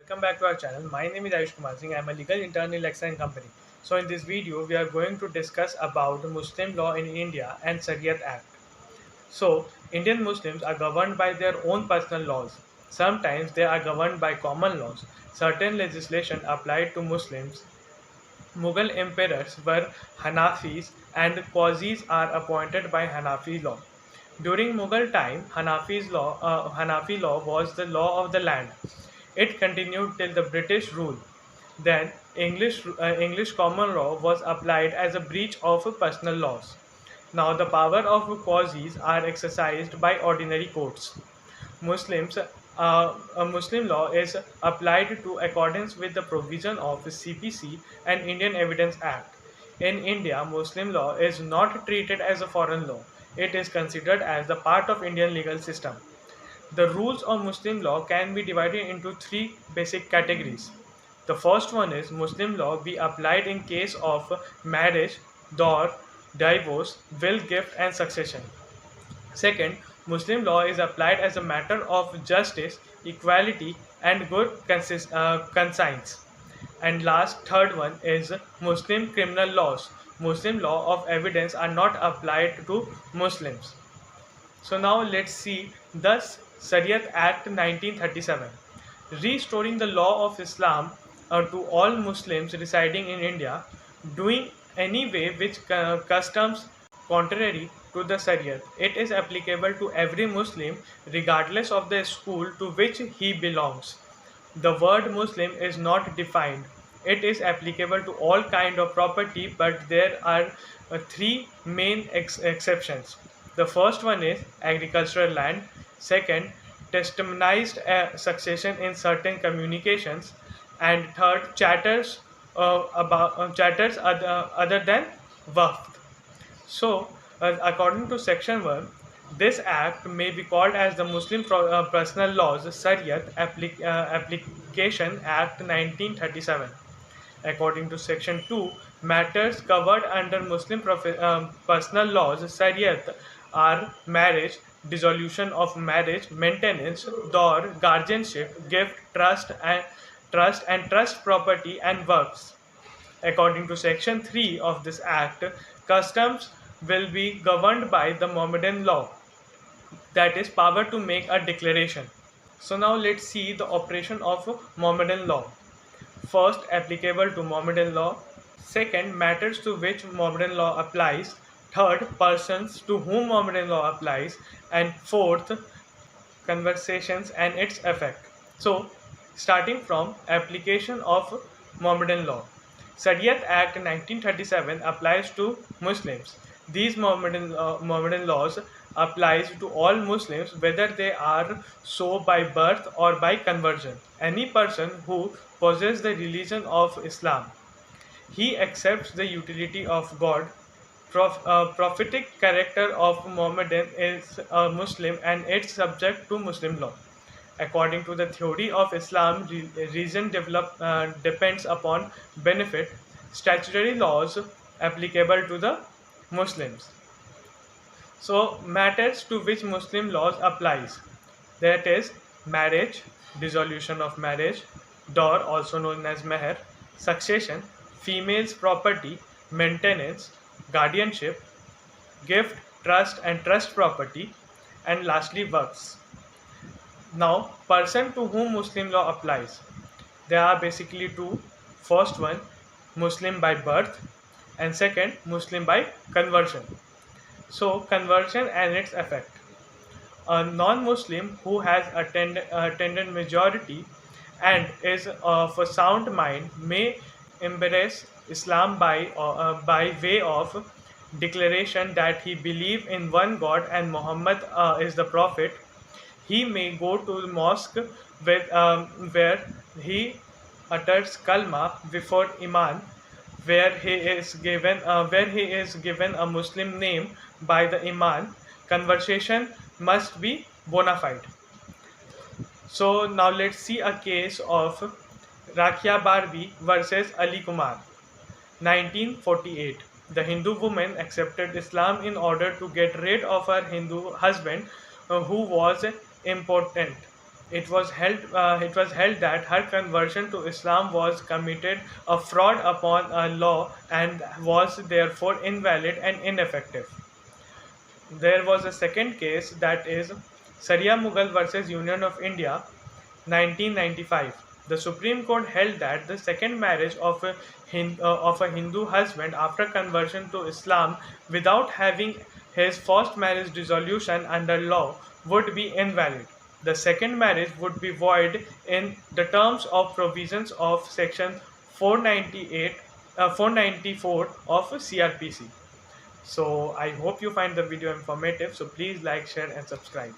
Welcome back to our channel. My name is Ayush Kumar Singh. I am a legal intern in LEXIS and Company. So in this video, we are going to discuss about Muslim law in India and Sharyat Act. So Indian Muslims are governed by their own personal laws. Sometimes they are governed by common laws. Certain legislation applied to Muslims. Mughal emperors were Hanafis and Qazis are appointed by Hanafi law. During Mughal time, Hanafi law was the law of the land. It continued till the British rule. Then English common law was applied as a breach of personal laws. Now the power of Qazis are exercised by ordinary courts. Muslims, a Muslim law is applied to accordance with the provision of CPC and Indian Evidence Act. In India, Muslim law is not treated as a foreign law. It is considered as the part of Indian legal system. The rules of Muslim law can be divided into three basic categories. The first one is Muslim law be applied in case of marriage, door, divorce, will, gift, and succession. Second, Muslim law is applied as a matter of justice, equality, and good conscience. And last, third one is Muslim criminal laws. Muslim law of evidence are not applied to Muslims. So now let's see the Sharyat Act 1937, restoring the law of Islam to all Muslims residing in India, doing any way which customs contrary to the Sharia. It is applicable to every Muslim regardless of the school to which he belongs. The word Muslim is not defined. It is applicable to all kind of property, but there are three main exceptions. The first one is agricultural land. Second, testamentized succession in certain communications. And third, chatters other than waqf. So, according to Section 1, this act may be called as the Muslim Personal Laws Shariat Application Act 1937. According to Section 2, matters covered under Muslim personal laws Shariat are marriage, dissolution of marriage, maintenance, door, guardianship, gift, trust and trust property and works. According to Section 3 of this Act, customs will be governed by the Mohammedan law, that is, power to make a declaration. So now let's see the operation of Mohammedan law. First, applicable to Mohammedan law. Second, matters to which Mohammedan law applies. Third, persons to whom Mohammedan law applies. And fourth, conversations and its effect. So, starting from application of Mohammedan law. Sharyat Act 1937 applies to Muslims. These Mohammedan laws applies to all Muslims whether they are so by birth or by conversion. Any person who possesses the religion of Islam, he accepts the utility of God. Prophetic character of Mohammedan is a Muslim and it's subject to Muslim law. According to the theory of Islam, reason depends upon benefit. Statutory laws applicable to the Muslims. So, matters to which Muslim laws applies. That is marriage, dissolution of marriage, door also known as meher, succession, female's property, maintenance, guardianship, gift, trust and trust property, and lastly works. Now, person to whom Muslim law applies. There are basically two. First one, Muslim by birth, and second, Muslim by conversion. So, conversion and its effect. A non-Muslim who has attended majority and is of a sound mind may embrace Islam by way of declaration that he believes in one God and Muhammad is the Prophet. He may go to the mosque where he utters kalma before Iman, where he is given a Muslim name by the Iman. Conversation must be bona fide. So now let's see a case of Rakhia Barbie versus Ali Kumar, 1948. The Hindu woman accepted Islam in order to get rid of her Hindu husband who was impotent. it was held that her conversion to Islam was committed a fraud upon a law and was therefore invalid and ineffective. There was a second case, that is Sharia Mughal versus Union of India, 1995. The Supreme Court held that the second marriage of a Hindu husband after conversion to Islam without having his first marriage dissolution under law would be invalid. The second marriage would be void in the terms of provisions of section 494 of CRPC. So I hope you find the video informative. So please like, share and subscribe.